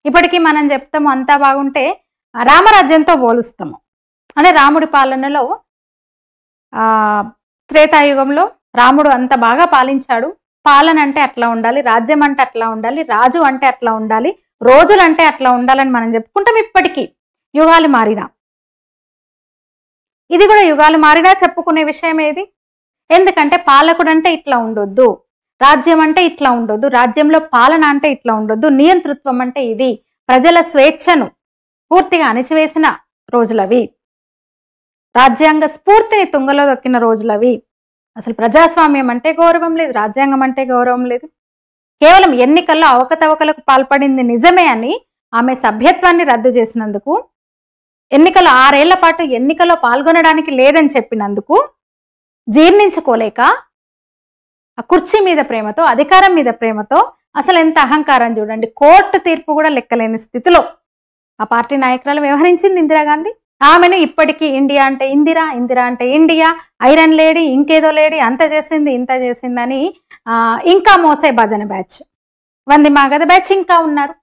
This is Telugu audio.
ఇప్పటికీ మనం చెప్తాము అంతా బాగుంటే రామరాజ్యంతో పోలుస్తాము. అంటే రాముడి పాలనలో త్రేతాయుగంలో రాముడు అంత బాగా పాలించాడు. పాలన అంటే అట్లా ఉండాలి, రాజ్యం అంటే అట్లా ఉండాలి, రాజు అంటే అట్లా ఉండాలి, రోజులు అంటే అట్లా ఉండాలని మనం చెప్పుకుంటాం. ఇప్పటికీ యుగాలు మారినా, ఇది కూడా యుగాలు మారినా చెప్పుకునే విషయం ఏది. ఎందుకంటే పాలకుడు అంటే ఇట్లా ఉండొద్దు, రాజ్యం అంటే ఇట్లా ఉండొద్దు, రాజ్యంలో పాలన అంటే ఇట్లా ఉండొద్దు, నియంతృత్వం అంటే ఇది, ప్రజల స్వేచ్ఛను పూర్తిగా అణిచివేసిన రోజులవి, రాజ్యాంగ స్ఫూర్తిని తుంగలో దొక్కిన రోజులవి. అసలు ప్రజాస్వామ్యం అంటే గౌరవం లేదు, రాజ్యాంగం అంటే గౌరవం లేదు. కేవలం ఎన్నికల్లో అవకతవకలకు పాల్పడింది నిజమే అని ఆమె సభ్యత్వాన్ని రద్దు చేసినందుకు, ఎన్నికలు 6 ఏళ్ల పాటు ఎన్నికల్లో పాల్గొనడానికి లేదని చెప్పినందుకు జీర్ణించుకోలేక ఆ కుర్చీ మీద ప్రేమతో, అధికారం మీద ప్రేమతో, అసలు ఎంత అహంకారం చూడండి, కోర్టు తీర్పు కూడా లెక్కలేని స్థితిలో ఆ పార్టీ నాయకురాలు వ్యవహరించింది ఇందిరాగాంధీ. ఆమెను ఇప్పటికీ ఇండియా అంటే ఇందిరా, ఇందిరా అంటే ఇండియా, ఐరన్ లేడీ, ఇంకేదో లేడీ, అంత చేసింది ఇంత చేసిందని ఇంకా మోసే భజన బ్యాచ్, వంది మాగధ బ్యాచ్ ఇంకా ఉన్నారు.